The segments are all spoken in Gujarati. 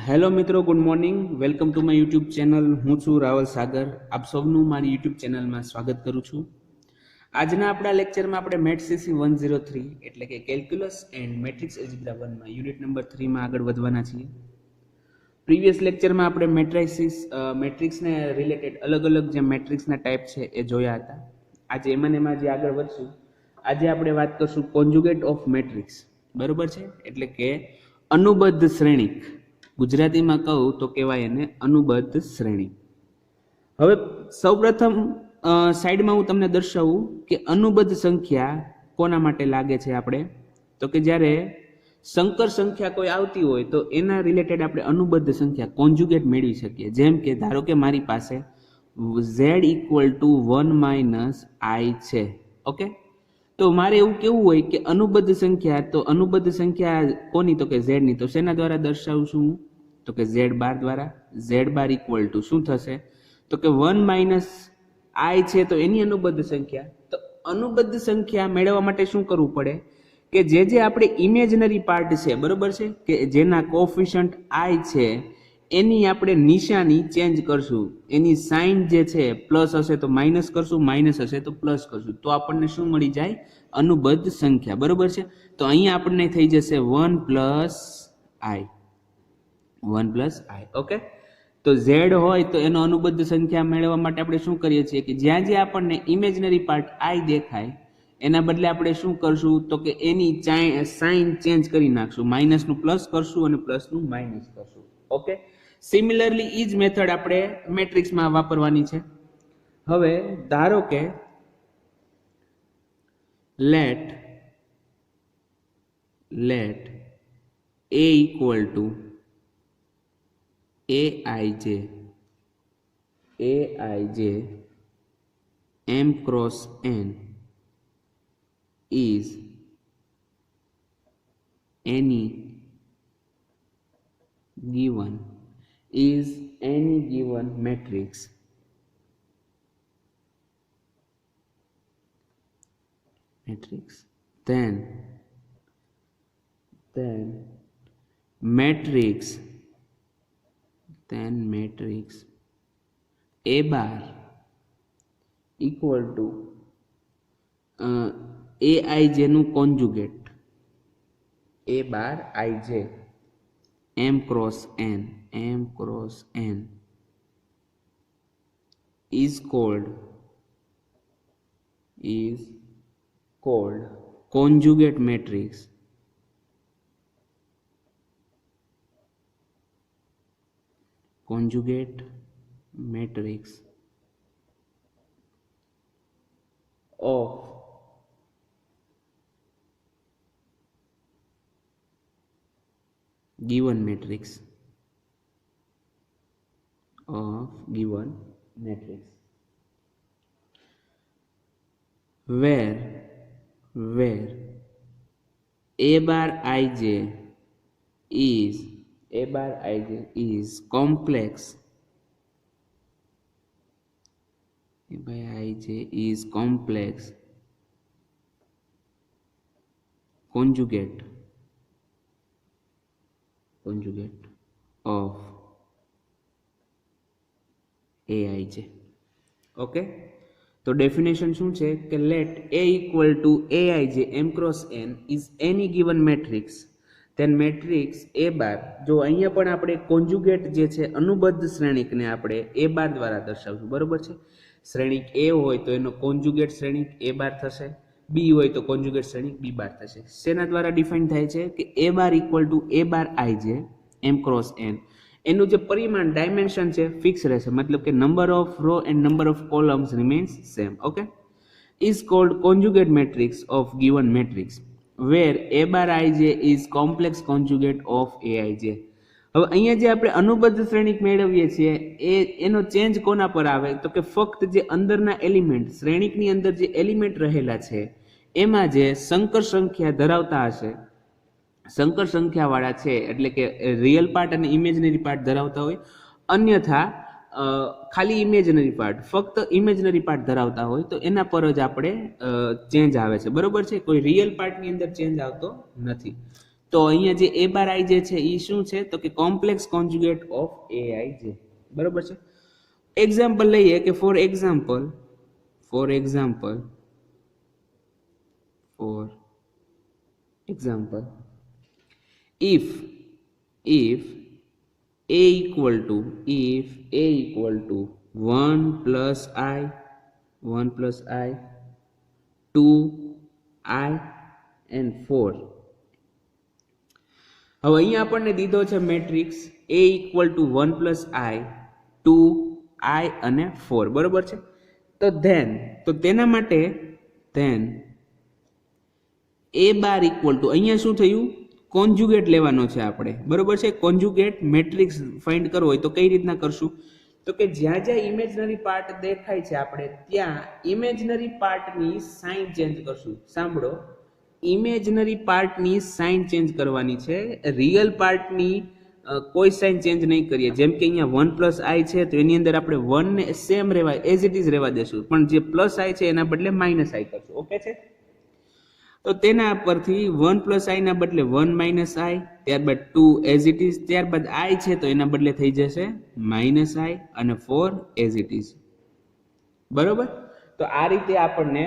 હેલો મિત્રો, good morning. Welcome to my YouTube channel. હું છું રાવલ સાગર. આપ સૌનું મારી યુટ્યુબ ચેનલમાં સ્વાગત કરું છું. આજના આપણા લેક્ચરમાં આપણે મેટ સીસી 103 એટલે કે કેલ્ક્યુલસ એન્ડ મેટ્રિક્સ એલ્જિબ્રા 1માં યુનિટ નંબર 3માં આગળ વધવાના છીએ. પ્રીવિયસ લેક્ચરમાં આપણે મેટ્રિક્સને રિલેટેડ અલગ અલગ જે મેટ્રિક્સના ટાઈપ છે એ જોયા હતા. આજે એમાં જે આગળ વધશું, આજે આપણે વાત કરશું કોન્જુગેટ ઓફ મેટ્રિક્સ. બરોબર છે, એટલે કે અનુબદ્ધ શ્રેણિક. ગુજરાતીમાં કહું તો કહેવાય એને અનુબદ્ધ શ્રેણી. હવે સૌપ્રથમ સાઈડમાં હું તમને દર્શાવું કે અનુબદ્ધ સંખ્યા કોના માટે લાગે છે આપણે, તો કે જ્યારે સંકર સંખ્યા કોઈ આવતી હોય તો એના રિલેટેડ આપણે અનુબદ્ધ સંખ્યા કોન્જુગેટ મેળવી શકીએ. જેમ કે ધારો કે મારી પાસે z = 1 - i છે. ઓકે, તો મારે એવું કેવું હોય કે અનુબદ્ધ સંખ્યા, તો અનુબદ્ધ સંખ્યા કોની, તો કે z ની. તો શેના દ્વારા દર્શાવું છું, તો કે z બાર દ્વારા. z બાર = શું થશે, તો કે 1 - i છે, તો એની અનુબદ્ધ સંખ્યા. તો અનુબદ્ધ સંખ્યા મેળવવા માટે શું કરવું પડે કે જે આપણે ઇમેજનરી પાર્ટ છે, બરોબર છે, કે જેના કોફિશિયન્ટ i છે એની આપણે નિશાની ચેન્જ કરશું. એની સાઇન જે છે પ્લસ હશે તો માઇનસ કરશું, માઇનસ હશે તો પ્લસ કરશું, તો આપણને શું મળી જાય, અનુબદ્ધ સંખ્યા. બરોબર છે, તો અહીંયા આપણને થઈ જશે 1 + i. 1 + i. ઓકે, તો z હોય તો એનો અનુબદ્ધ સંખ્યા મેળવવા માટે આપણે શું કરીએ છીએ કે જ્યાં આપણને ઇમેજનરી પાર્ટ i દેખાય એના બદલે આપણે શું કરશું, તો કે એની સાઇન ચેન્જ કરી નાખશું. માઇનસનું પ્લસ કરશું અને પ્લસનું માઇનસ કરશું. ઓકે, સિમિલરલી ઈ જ મેથડ આપણે મેટ્રિક્સમાં વાપરવાની છે. હવે ધારો કે late a = aij m cross n is any given matrix. Then matrix A bar = aij નું conjugate, a bar ij m cross n is called conjugate matrix. Conjugate matrix of given matrix where a bar ij is complex conjugate of aij. Okay, તો ડેફિનેશન શું છે કે late a = aij m cross n is any given matrix, then matrix a bar. જો અહીંયા પણ આપણે કોન્જુગેટ જે છે અનુબદ્ધ શ્રેણિકને આપણે a બાર દ્વારા દર્શાવશું. બરોબર છે, શ્રેણિક a હોય તો એનો કોન્જુગેટ શ્રેણિક a બાર થશે, b હોય તો કોન્જુગેટ શ્રેણિક b બાર થશે. શેના દ્વારા ડિફાઇન થાય છે કે a bar = a bar ij m cross n. એનું જે પરિમાણ ડાયમેન્શન છે ફિક્સ રહેશે, મતલબ કે number of row and number of columns remains same. Okay, is called conjugate matrix of given matrix where a bar ij is complex conjugate of aij. હવે અહીંયા જે આપણે અનુબદ્ધ શ્રેણિક મેળવીએ છીએ એનો ચેન્જ કોના પર આવે, તો કે ફક્ત જે અંદરના એલિમેન્ટ, શ્રેણિકની અંદર જે એલિમેન્ટ રહેલા છે એમાં જે સંકર સંખ્યા ધરાવતા હશે, સંકર સંખ્યા વાળા છે, એટલે કે રિયલ પાર્ટ અને ઇમેજનરી પાર્ટ ધરાવતા હોય, અન્યથા ખાલી ઇમેજનરી પાર્ટ, ફક્ત ઇમેજનરી પાર્ટ ધરાવતા હોય તો એના પર જ આપણે ચેન્જ આવે છે. બરોબર છે, કોઈ રિયલ પાર્ટની અંદર ચેન્જ આવતો નથી. તો અહીંયા જે a બાર i જે છે એ શું છે તો કે કોમ્પ્લેક્સ કોન્જ્યુગેટ ઓફ ai જે, બરોબર છે. એક્ઝામ્પલ લઈએ કે for example for example if if a equal to 1 plus i 2 i and 4. હવે અહીંયા આપણને દીધો છે matrix a equal to 1 plus i 2 i અને 4, બરોબર છે. તો તેના માટે then a bar equal to અહીંયા શું થયું કોન્જ્યુગેટ લેવાનો છે આપણે, બરોબર છે. કોન્જ્યુગેટ મેટ્રિક્સ ફાઇન્ડ કરવો હોય તો કઈ રીતના કરશું તો કે જ્યાં જ્યાં ઇમેજનરી પાર્ટ દેખાય છે આપણે ત્યાં ઇમેજનરી પાર્ટની સાઇન ચેન્જ કરશું. સાંભળો, ઇમેજનરી પાર્ટની સાઇન ચેન્જ કરવાની છે, રિયલ પાર્ટની કોઈ સાઇન ચેન્જ નહીં કરીએ. જેમ કે અહીંયા 1 પ્લસ આઈ છે તો એની અંદર આપણે 1 ને સેમ રહેવા એઝ ઇટ ઇઝ રહેવા દેશું, પણ જે પ્લસ આઈ છે એના બદલે માઇનસ આઈ કરશું. ઓકે છે. તો તેના પરથી 1 પ્લસ આઈ ના બદલે 1 માઇનસ આઈ, ત્યારબાદ 2 એઝ ઇટ ઇઝ, ત્યારબાદ આઈ છે તો એના બદલે થઈ જશે માઇનસ આઈ અને 4 એઝ ઇટ ઇઝ, બરોબર. તો આ રીતે આપણને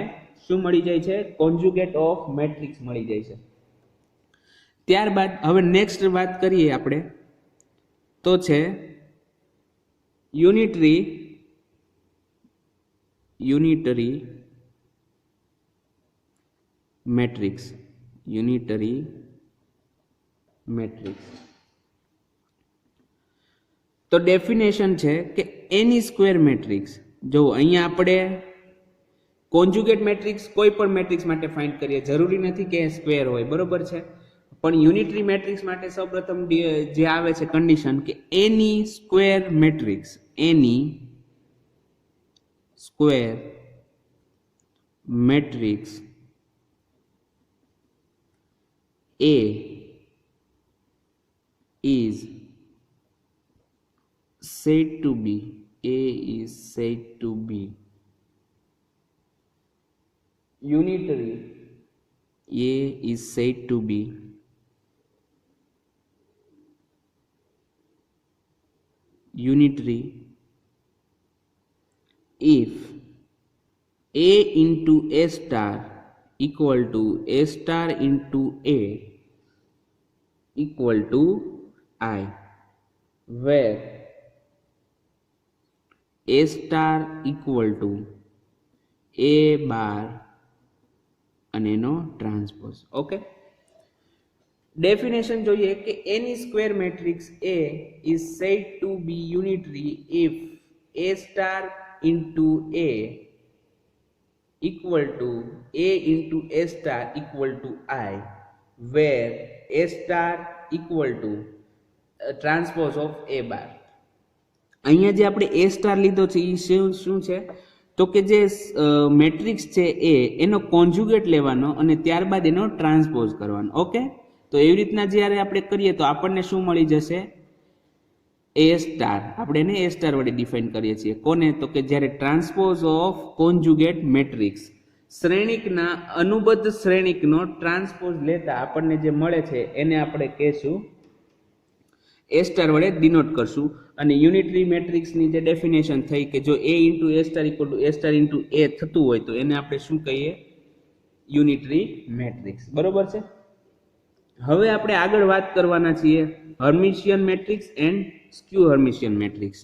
શું મળી જાય છે કોન્જ્યુગેટ ઓફ મેટ્રિક્સ મળી જાય છે. ત્યારબાદ હવે નેક્સ્ટ વાત કરીએ આપણે તો છે યુનિટરી મેટ્રિક્સ. તો ડેફિનેશન છે કે એની સ્ક્વેર મેટ્રિક્સ. જો અહીંયા આપણે કોન્જ્યુગેટ મેટ્રિક્સ કોઈ પણ મેટ્રિક્સ માટે ફાઇન્ડ કરીએ, જરૂરી નથી કે સ્ક્વેર હોય, બરોબર છે. પણ યુનિટરી મેટ્રિક્સ માટે સૌપ્રથમ જે આવે છે કન્ડિશન કે any square matrix A is said to be unitary. A is said to be unitary if A into A star equal to A star into A equal to I, where A star equal to A bar અને એનો ટ્રાન્સપોઝ. ઓકે, ડેફિનેશન જોઈએ કે any square matrix A is said to be unitary if A star into A equal to A into A star equal to I, where A star equal to transpose of A bar. અહીંયા જે આપણે A સ્ટાર લીધો છે એ શું છે તો કે જે મેટ્રિક્સ છે એ એનો કોન્જ્યુગેટ લેવાનો અને ત્યારબાદ એનો ટ્રાન્સપોઝ કરવાનો. ઓકે, તો એવી રીતના જ્યારે આપણે કરીએ તો આપણને શું મળી જશે A સ્ટાર. આપણે એને A સ્ટાર વડે ડિફાઇન કરીએ છીએ. કોને તો કે જ્યારે ટ્રાન્સપોઝ ઓફ કોન્જ્યુગેટ મેટ્રિક્સ શ્રેણિકના અનુબદ્ધ શ્રેણિકનો ટ્રાન્સપોઝ લેતા આપણને જે મળે છે એને આપણે કહેશું A સ્ટાર વડે ડિનોટ કરશું. અને યુનિટરી મેટ્રિક્સની જે ડેફિનેશન થઈ કે જો A into A star equal to A star into A થતું હોય તો એને આપણે શું કહીએ યુનિટરી મેટ્રિક્સ, બરોબર છે. હવે આપણે આગળ વાત કરવાના છીએ Hermitian matrix and skew Hermitian matrix.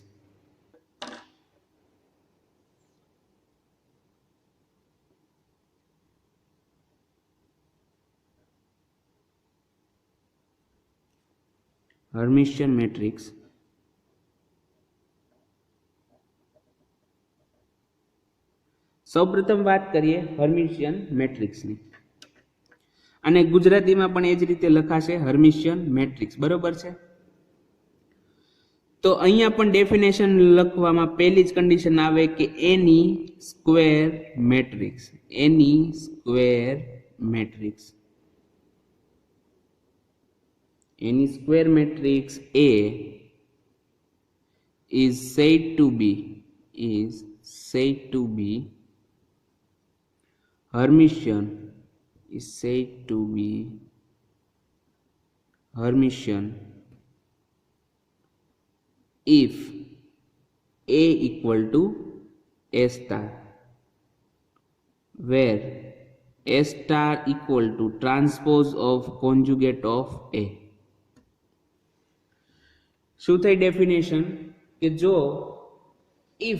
Hermitian matrix સૌપ્રથમ વાત કરીએ હર્મિશિયન મેટ્રિક્સની, અને ગુજરાતીમાં પણ એ જ રીતે લખાશે હર્મિશિયન મેટ્રિક્સ, બરોબર છે. તો અહીંયા પણ ડેફિનેશન લખવામાં પહેલી જ કન્ડિશન આવે કે any square matrix. Any square matrix A is said to be Hermitian, હર્મિશિયન if A equal to A star, where A star equal to transpose of conjugate of A. શું થઈ ડેફિનેશન કે જો if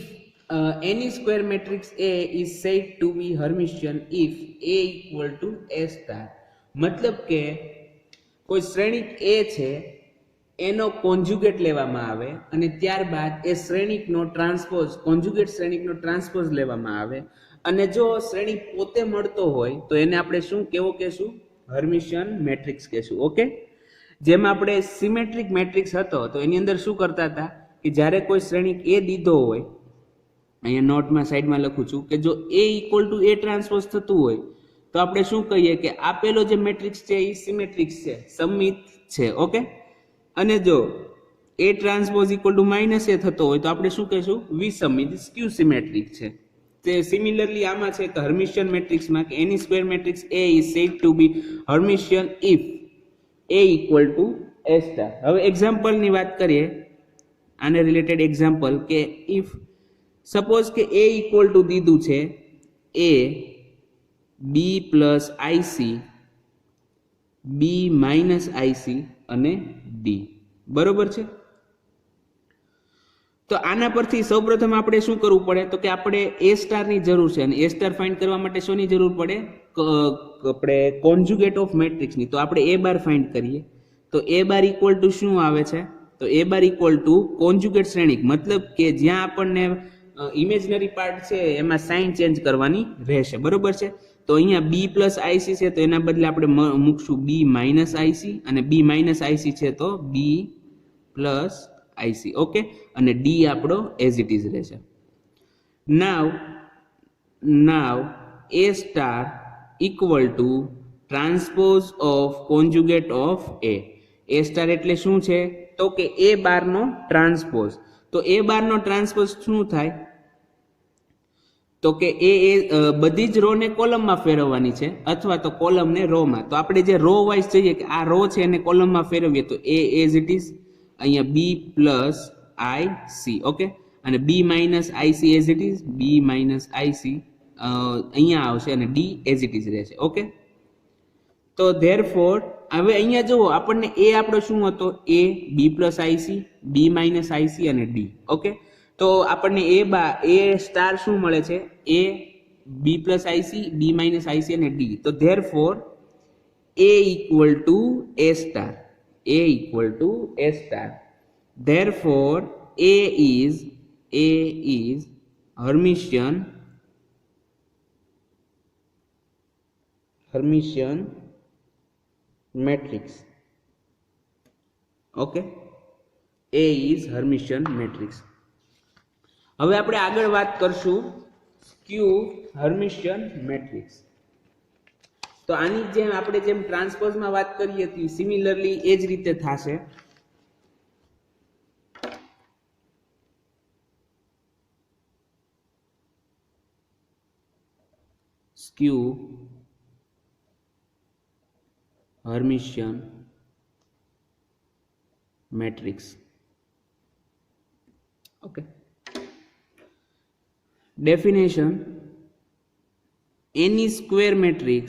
any square matrix A is said to be Hermitian if A equal to A star, મતલબ કે કોઈ શ્રેણિક A છે એનો કોન્જ્યુગેટ લેવામાં આવે અને ત્યારબાદ એ શ્રેણિકનો ટ્રાન્સપોઝ કોન્જ્યુગેટ શ્રેણિકનો ટ્રાન્સપોઝ લેવામાં આવે અને જો શ્રેણિક પોતે મળતો હોય તો એને આપણે શું કેવો કહેશું? હર્મિશિયન મેટ્રિક્સ કહેશું. ઓકે, જેમાં આપણે સિમેટ્રિક મેટ્રિક્સ હતો તો એની અંદર શું કરતા હતા કે જ્યારે કોઈ શ્રેણિક એ દીધો હોય, અહીંયા નોટમાં સાઈડમાં લખું છું કે જો એ ઇક્વલ ટુ એ ટ્રાન્સપોઝ થતું હોય તો આપણે શું કહીએ કે આપેલો જે મેટ્રિક્સ છે એ સિમેટ્રિક્સ છે, સમમિત છે. ઓકે, અને જો એ ટ્રાન્સપોઝ ઇક્વલ ટુ માઇનસ એ થતો હોય તો આપણે શું કહીશું? વિસમિત, સ્ક્યુ સિમેટ્રિક છે. તે સિમિલરલી આમાં છે કે હર્મિશિયન મેટ્રિક્સમાં કે any square matrix A is said to be Hermitian if A equal to A star. હવે એક્ઝામ્પલની વાત કરીએ, આને રિલેટેડ એક્ઝામ્પલ કે ઇફ સપોઝ કે A ઇક્વલ ટુ દીધું છે A B plus IC B minus IC અને D, બરોબર છે. તો આના પરથી સૌપ્રથમ આપણે શું કરવું પડે તો કે આપણે A સ્ટારની જરૂર છે અને A સ્ટાર ફાઇન્ડ કરવા માટે શોની જરૂર પડે? આપણે કોન્જ્યુગેટ ઓફ મેટ્રિક્સની. તો આપણે A બાર ફાઇન્ડ કરીએ તો A બાર ઇક્વલ ટુ શું આવે છે? તો A bar equal to conjugate શ્રેણિક, મતલબ કે જ્યાં આપણને ઇમેજનરી પાર્ટ છે એમાં સાઇન ચેન્જ કરવાની રહેશે, બરોબર છે. તો અહીંયા B પ્લસ IC છે તો એના બદલે આપણે મૂકશું B માઇનસ IC અને B માઇનસ IC છે તો B પ્લસ IC. ઓકે, અને D આપણો એઝ ઇટ ઇઝ રહેશે. નાવ A star equal two transpose of conjugate of A. A star એટલે શું છે તો કે A બારનો ટ્રાન્સપોઝ. તો A બારનો ટ્રાન્સપોઝ શું થાય તો કે એ બધી જ રો ને કોલમમાં ફેરવવાની છે અથવા તો કોલમને રો માં. તો આપણે જે રો વાઇઝ જોઈએ કે આ રો છે એને કોલમમાં ફેરવીએ તો A એઝ ઇટ ઇઝ, અહીંયા B પ્લસ IC. ઓકે, અને B minus IC as it is, B minus IC અહીંયા આવશે અને D એઝ ઇટ ઇઝ રહેશે. ઓકે, તો ધેરફોર હવે અહીંયા જુઓ આપણને A આપણો શું હતો? A B plus IC B minus IC અને D. ઓકે, તો આપણને A સ્ટાર શું મળે છે? A B plus IC B minus IC અને D. તો therefore A equal to A star, A equal to A star. Therefore, A is Hermitian matrix. Okay, A is Hermitian matrix. હવે આપણે આગળ વાત કરશું સ્ક્યુ હર્મિશિયન મેટ્રિક્સ. તો આની જેમ આપણે જેમ ટ્રાન્સપોઝમાં વાત કરીએ હતી સિમિલરલી એ જ રીતે થશે. Skew Hermitian matrix. Okay, definition: any square matrix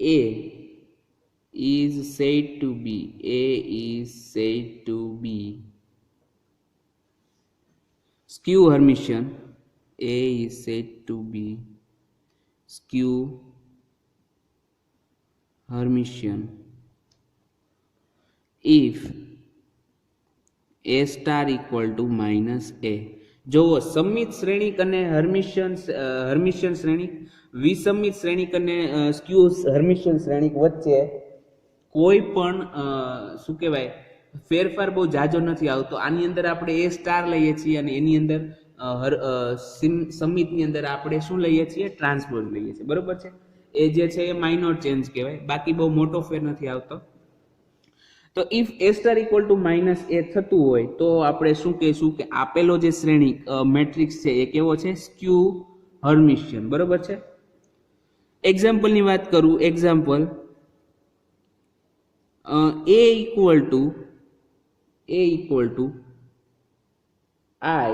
A is said to be skew Hermitian. A is said to be skew Hermitian if A star equal to minus A. જોવો, સમિત શ્રેણિક અને હર્મિશિયન શ્રેણિક, વિસમિત શ્રેણિક અને સ્ક્યુ હર્મિશિયન શ્રેણિક વચ્ચે કોઈ પણ શું કહેવાય ફેરફાર બહુ જાજો નથી આવતો. આની અંદર આપણે A સ્ટાર લઈએ છીએ અને એની અંદર સમિતની અંદર આપણે શું લઈએ છીએ? ટ્રાન્સપોઝ લઈએ છીએ, બરોબર છે. એ જે છે એ માઇનોર ચેન્જ કહેવાય, બાકી બહુ મોટો ફેર નથી આવતો. તો if A star equal to minus A થતું હોય તો આપણે શું કહીશું કે આપેલો જે શ્રેણિક મેટ્રિક્સ છે એ કેવો છે? સ્ક્યુ હર્મિશિયન, બરોબર છે. એક્ઝામ્પલની વાત કરું, example a equal to I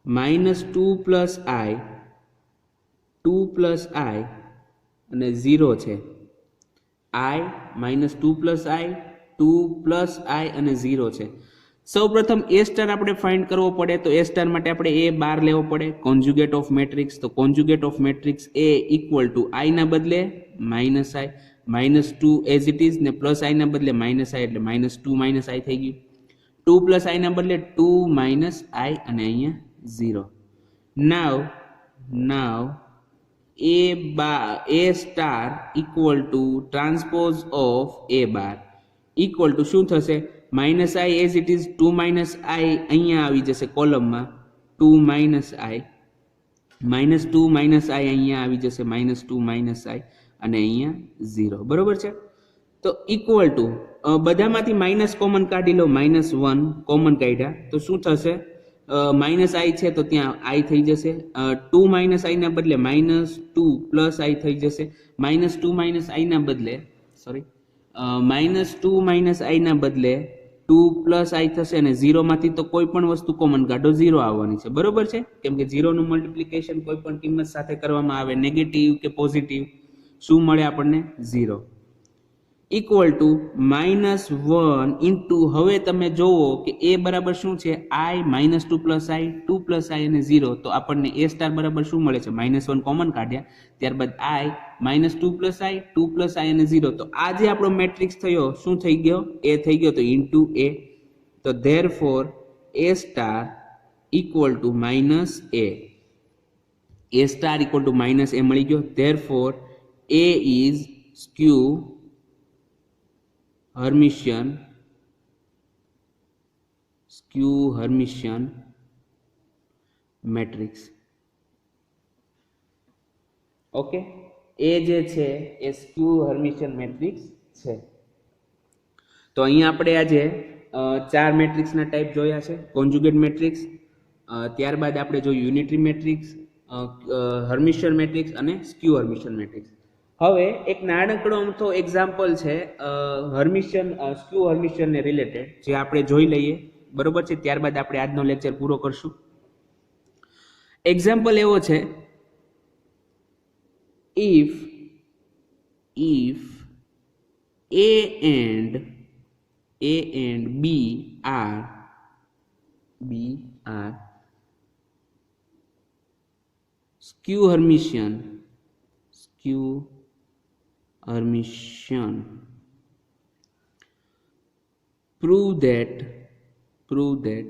minus 2 plus I અને 0 છે. I minus 2 plus I 2 plus I અને 0 છે. સૌ પ્રથમ એ સ્ટાર આપણે ફાઇન્ડ કરવો પડે, તો એ સ્ટાર માટે આપણે એ બાર લેવો પડે, કોન્જ્યુગેટ ઓફ મેટ્રિક્સ. તો conjugate of matrix A equal to I ના બદલે minus I, minus 2 as it is, ને પ્લસ I ના બદલે માઇનસ I, એટલે માઇનસ 2 માઇનસ I થઈ ગયું. 2 પ્લસ I ના બદલે 2 માઇનસ I અને અહીંયા 0. નાવ a star equal two transpose of a bar equal to શું થશે? Minus I as it is, 2 minus I અહીંયા આવી જશે કોલમમાં, 2 minus I, minus 2 minus I અહીંયા આવી જશે, માઇનસ 2 માઇનસ I અને અહીંયા 0, બરોબર છે. તો ઇક્વલ ટુ બધામાંથી માઇનસ કોમન કાઢી લો, માઇનસ 1 કોમન કાઢ્યા તો શું થશે? માઇનસ I છે તો ત્યાં I થઈ જશે, 2 માઇનસ I ના બદલે માઇનસ 2 પ્લસ I થઈ જશે, માઇનસ 2 માઇનસ I ના બદલે માઇનસ 2 માઇનસ I ના બદલે 2 પ્લસ I થશે, અને 0 માંથી તો કોઈ પણ વસ્તુ કોમન કાઢો 0 આવવાની છે, બરોબર છે. કેમ કે 0 નું મલ્ટિપ્લિકેશન કોઈ પણ કિંમત સાથે કરવામાં આવે, નેગેટિવ કે પોઝિટિવ, શું મળે આપણને? 0. ઇક્વલ ટુ માઇનસ 1 ઇન્ટુ, હવે તમે જોવો કે એ બરાબર શું છે? I minus 2 plus I, 2 plus I અને 0. તો આપણને એ સ્ટાર બરાબર શું મળે છે? માઇનસ 1 કોમન કાઢ્યા, ત્યારબાદ I minus 2 plus I, 2 plus I અને 0. તો આ જે આપણો મેટ્રિક્સ થયો, શું થઈ ગયો? એ થઈ ગયો, તો ઇન્ટુ એ. તો therefore a star equal to minus a star equal to minus a મળી ગયો. Therefore a is skew Hermitian matrix. Okay, એ જે છે એ સ્ક્યુ હર્મિશિયન મેટ્રિક્સ છે. તો અહીંયા આપણે આજે 4 મેટ્રિક્સના ટાઈપ જોયા છે. કોન્જ્યુગેટ મેટ્રિક્સ, ત્યારબાદ આપણે જોયું યુનિટરી મેટ્રિક્સ, હર્મિશિયન મેટ્રિક્સ અને સ્ક્યુ હર્મિશિયન મેટ્રિક્સ. હવે એક નાનકડો અમથો એક્ઝામ્પલ છે સ્ક્યુ હર્મિશિયન ને રિલેટેડ, જે આપણે જોઈ લઈએ, બરોબર છે. ત્યારબાદ આપણે આજનો લેક્ચર પૂરો કરશું. એક્ઝામ્પલ એવો છે, if a and b are skew Hermitian, prove that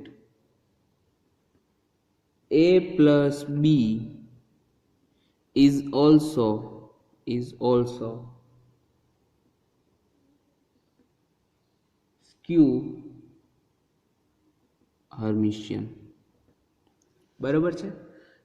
a plus b is also skew Hermitian, બરાબર છે.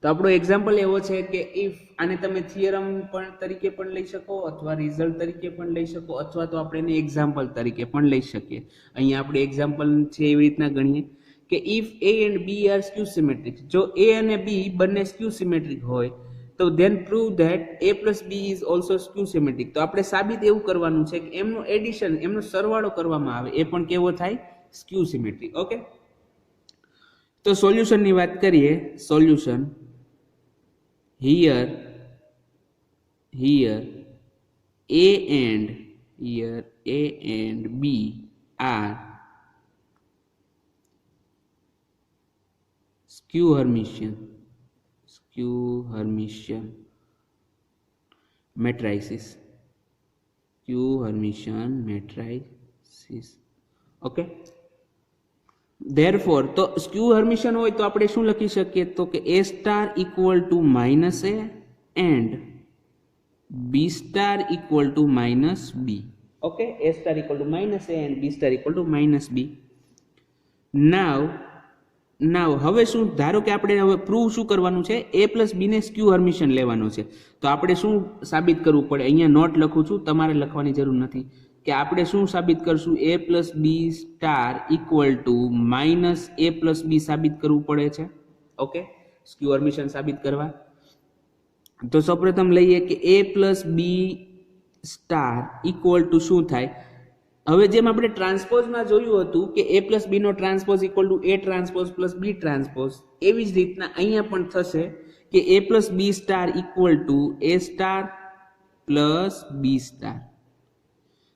તો આપણો એક્ઝામ્પલ એવો છે કે ઇફ, આને તમે થિયરમ પણ તરીકે પણ લઈ શકો, અથવા રિઝલ્ટ તરીકે પણ લઈ શકો, અથવા તો આપણે એને એક્ઝામ્પલ તરીકે પણ લઈ શકીએ. અહીંયા આપણે એક્ઝામ્પલ છે એવી રીતના ગણીએ કે if a and b are skew symmetric, જો a અને b બંને skew symmetric હોય તો then prove that a plus b is also skew symmetric. તો આપણે સાબિત એવું કરવાનું છે કે એમનું એડિશન, એમનો સરવાળો કરવામાં આવે, એ પણ કેવો થાય? skew symmetric. ઓકે, તો સોલ્યુશનની વાત કરીએ. Solution, here a and b are skew Hermitian matrices. Okay, therefore તો સ્ક્યુ હર્મિશિયન હોય તો આપણે શું લખી શકીએ? તો કે a star equal to minus a and b star equal to minus b. Okay, a star equal to minus a and b star equal to minus b. નાવ હવે શું, ધારો કે આપણે હવે પ્રૂવ શું કરવાનું છે? a પ્લસ b ને સ્ક્યુ હર્મિશિયન લેવાનું છે. તો આપણે શું સાબિત કરવું પડે? અહીંયા નોટ લખું છું, તમારે લખવાની જરૂર નથી. કે આપણે શું સાબિત કરશું? a plus b star equal to minus a plus b સાબિત કરવું પડે છે. ઓકે, સ્ક્યુ હર્મિશિયન સાબિત કરવા. તો સૌપ્રથમ લઈએ કે a plus B star equal to શું થાય. હવે જેમ આપણે ટ્રાન્સપોઝમાં જોયું હતું કે a પ્લસ બી નો transpose equal to a transpose plus b transpose, એવી જ રીતના અહીંયા પણ થશે કે a plus B star equal to a star plus B star.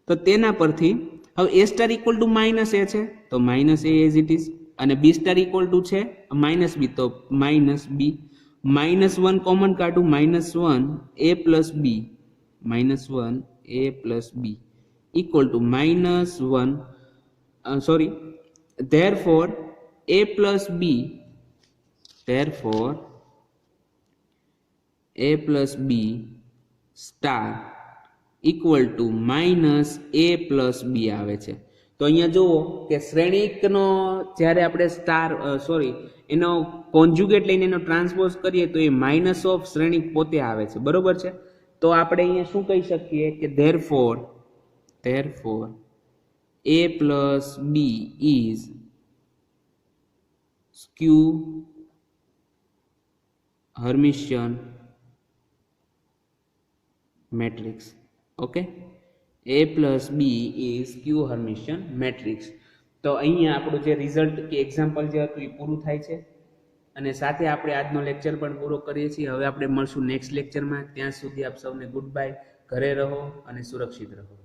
તો તેના પરથી હવે a star equal to minus a છે તો minus a as it is, અને બી સ્ટાર ઇક્વલ ટુ છે માઇનસ બી તો માઇનસ બી. -1 કોમન કાઢું, -1 a plus b, -1 a plus b equal to -1 sorry therefore a plus b star equal to -a plus b આવે છે. તો અહીંયા જુઓ કે શ્રેણિકનો જ્યારે આપણે સ્ટાર એનો કોન્જ્યુગેટ લઈને એનો ટ્રાન્સપોઝ કરીએ તો એ માઇનસ ઓફ શ્રેણિક પોતે આવે છે, બરોબર છે. તો આપણે અહીંયા શું કહી શકીએ કે therefore a plus b is skew Hermitian matrix. Okay, a plus b is skew Hermitian matrix. તો અહીંયા આપણું જે રિઝલ્ટ કે એક્ઝામ્પલ જે હતું એ પૂરું થાય છે, અને સાથે આપણે આજનો લેક્ચર પણ પૂરો કરીએ છીએ. હવે આપણે મળશું નેક્સ્ટ લેક્ચરમાં. ત્યાં સુધી આપ સૌને ગુડ બાય. ઘરે રહો અને સુરક્ષિત રહો.